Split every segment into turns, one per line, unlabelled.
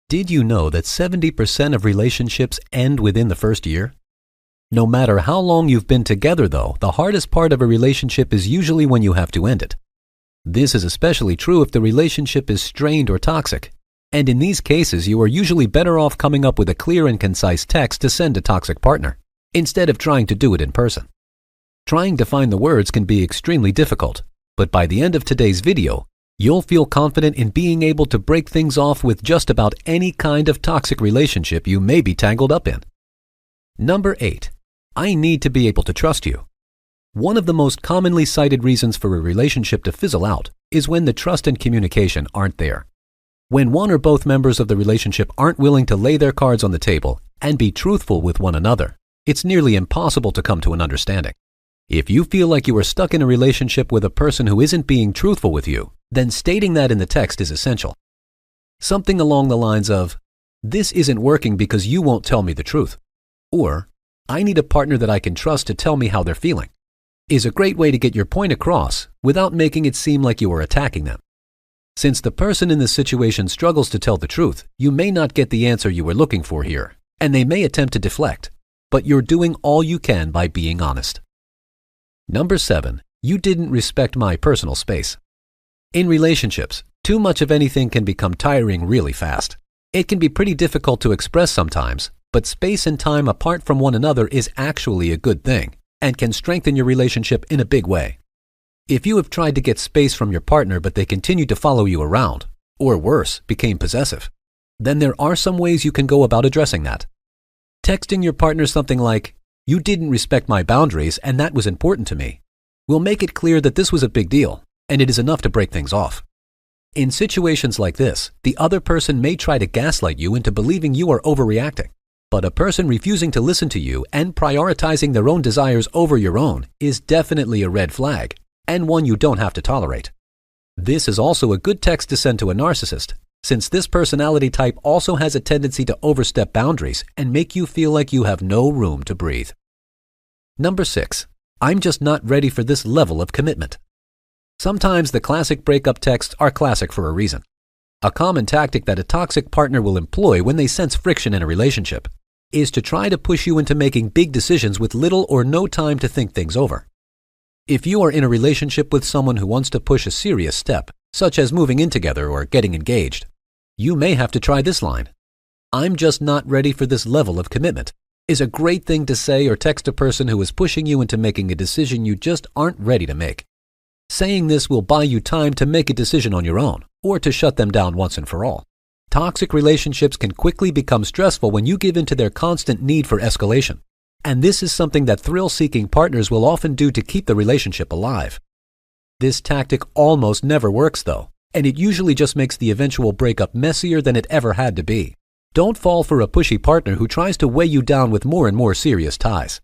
Did you know that 70% of relationships end within the first year? No matter how long you've been together, though, the hardest part of a relationship is usually when you have to end it. This is especially true if the relationship is strained or toxic. And in these cases, you are usually better off coming up with a clear and concise text to send a toxic partner, instead of trying to do it in person. Trying to find the words can be extremely difficult, but by the end of today's video, you'll feel confident in being able to break things off with just about any kind of toxic relationship you may be tangled up in. Number 8. I need to be able to trust you. One of the most commonly cited reasons for a relationship to fizzle out is when the trust and communication aren't there. When one or both members of the relationship aren't willing to lay their cards on the table and be truthful with one another, it's nearly impossible to come to an understanding. If you feel like you are stuck in a relationship with a person who isn't being truthful with you, then stating that in the text is essential. Something along the lines of, "This isn't working because you won't tell me the truth," or "I need a partner that I can trust to tell me how they're feeling," is a great way to get your point across without making it seem like you are attacking them. Since the person in this situation struggles to tell the truth, you may not get the answer you were looking for here, and they may attempt to deflect, but you're doing all you can by being honest. Number 7. You didn't respect my personal space. In relationships, too much of anything can become tiring really fast. It can be pretty difficult to express sometimes, but space and time apart from one another is actually a good thing and can strengthen your relationship in a big way. If you have tried to get space from your partner but they continue to follow you around, or worse, became possessive, then there are some ways you can go about addressing that. Texting your partner something like, "You didn't respect my boundaries and that was important to me," will make it clear that this was a big deal, and it is enough to break things off. In situations like this, the other person may try to gaslight you into believing you are overreacting. But a person refusing to listen to you and prioritizing their own desires over your own is definitely a red flag, and one you don't have to tolerate. This is also a good text to send to a narcissist, since this personality type also has a tendency to overstep boundaries and make you feel like you have no room to breathe. Number 6. I'm just not ready for this level of commitment. Sometimes the classic breakup texts are classic for a reason. A common tactic that a toxic partner will employ when they sense friction in a relationship is to try to push you into making big decisions with little or no time to think things over. If you are in a relationship with someone who wants to push a serious step, such as moving in together or getting engaged, you may have to try this line. "I'm just not ready for this level of commitment," is a great thing to say or text a person who is pushing you into making a decision you just aren't ready to make. Saying this will buy you time to make a decision on your own, or to shut them down once and for all. Toxic relationships can quickly become stressful when you give in to their constant need for escalation, and this is something that thrill-seeking partners will often do to keep the relationship alive. This tactic almost never works though, and it usually just makes the eventual breakup messier than it ever had to be. Don't fall for a pushy partner who tries to weigh you down with more and more serious ties.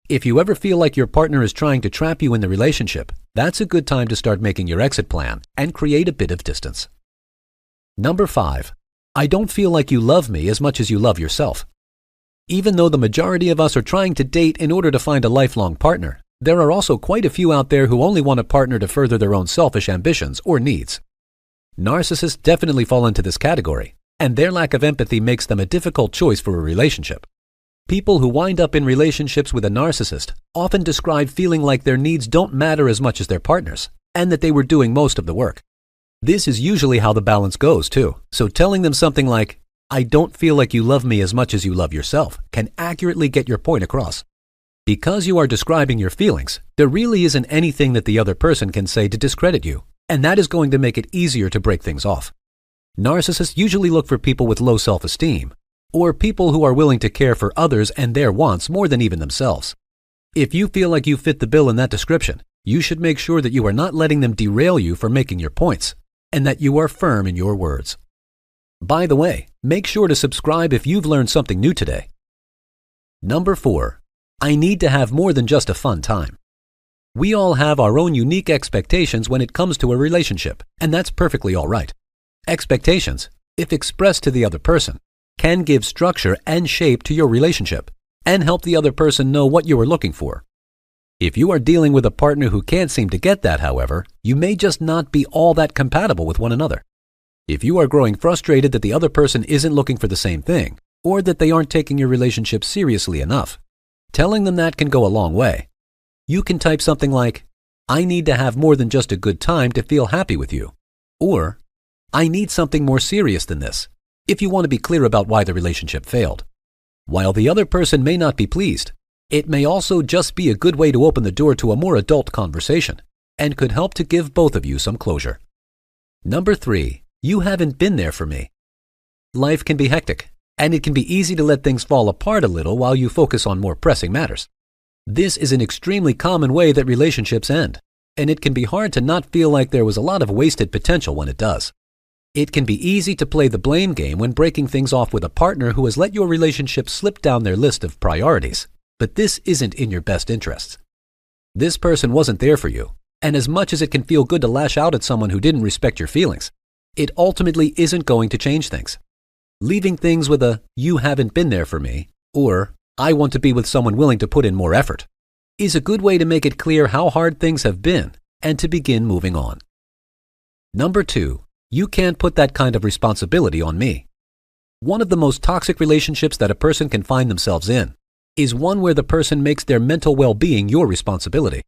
If you ever feel like your partner is trying to trap you in the relationship, that's a good time to start making your exit plan and create a bit of distance. Number 5. I don't feel like you love me as much as you love yourself. Even though the majority of us are trying to date in order to find a lifelong partner, there are also quite a few out there who only want a partner to further their own selfish ambitions or needs. Narcissists definitely fall into this category, and their lack of empathy makes them a difficult choice for a relationship. People who wind up in relationships with a narcissist often describe feeling like their needs don't matter as much as their partners, and that they were doing most of the work. This is usually how the balance goes too, so telling them something like, "I don't feel like you love me as much as you love yourself," can accurately get your point across. Because you are describing your feelings, there really isn't anything that the other person can say to discredit you, and that is going to make it easier to break things off. Narcissists usually look for people with low self-esteem, or people who are willing to care for others and their wants more than even themselves. If you feel like you fit the bill in that description, you should make sure that you are not letting them derail you from making your points, and that you are firm in your words. By the way, make sure to subscribe if you've learned something new today. Number 4. I need to have more than just a fun time. We all have our own unique expectations when it comes to a relationship, and that's perfectly all right. Expectations, if expressed to the other person, can give structure and shape to your relationship and help the other person know what you are looking for. If you are dealing with a partner who can't seem to get that, however, you may just not be all that compatible with one another. If you are growing frustrated that the other person isn't looking for the same thing, or that they aren't taking your relationship seriously enough, telling them that can go a long way. You can type something like, "I need to have more than just a good time to feel happy with you," or "I need something more serious than this," if you want to be clear about why the relationship failed. While the other person may not be pleased, it may also just be a good way to open the door to a more adult conversation and could help to give both of you some closure. Number 3, you haven't been there for me. Life can be hectic, and it can be easy to let things fall apart a little while you focus on more pressing matters. This is an extremely common way that relationships end, and it can be hard to not feel like there was a lot of wasted potential when it does. It can be easy to play the blame game when breaking things off with a partner who has let your relationship slip down their list of priorities, but this isn't in your best interests. This person wasn't there for you, and as much as it can feel good to lash out at someone who didn't respect your feelings, it ultimately isn't going to change things. Leaving things with a "you haven't been there for me" or "I want to be with someone willing to put in more effort" is a good way to make it clear how hard things have been and to begin moving on. Number 2, you can't put that kind of responsibility on me. One of the most toxic relationships that a person can find themselves in is one where the person makes their mental well-being your responsibility.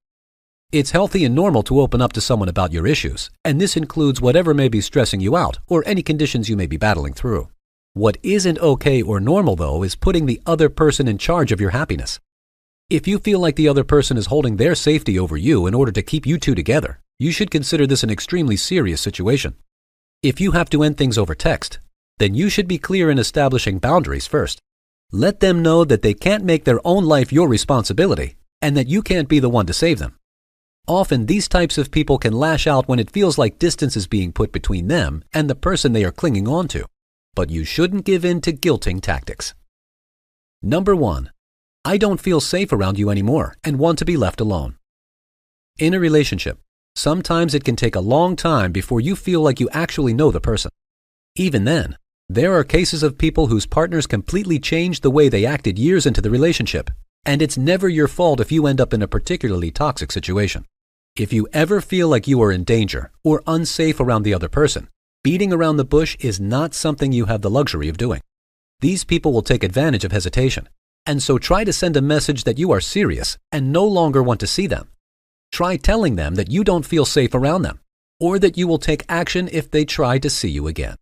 It's healthy and normal to open up to someone about your issues, and this includes whatever may be stressing you out or any conditions you may be battling through. What isn't okay or normal, though, is putting the other person in charge of your happiness. If you feel like the other person is holding their safety over you in order to keep you two together, you should consider this an extremely serious situation. If you have to end things over text, then you should be clear in establishing boundaries first. Let them know that they can't make their own life your responsibility and that you can't be the one to save them. Often, these types of people can lash out when it feels like distance is being put between them and the person they are clinging on to. But you shouldn't give in to guilting tactics. Number 1, I don't feel safe around you anymore and want to be left alone. In a relationship, sometimes it can take a long time before you feel like you actually know the person. Even then, there are cases of people whose partners completely changed the way they acted years into the relationship, and it's never your fault if you end up in a particularly toxic situation. If you ever feel like you are in danger or unsafe around the other person, beating around the bush is not something you have the luxury of doing. These people will take advantage of hesitation, and so try to send a message that you are serious and no longer want to see them. Try telling them that you don't feel safe around them, or that you will take action if they try to see you again.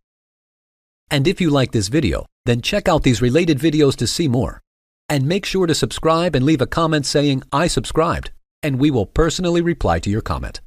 And if you like this video, then check out these related videos to see more. And make sure to subscribe and leave a comment saying "I subscribed," and we will personally reply to your comment.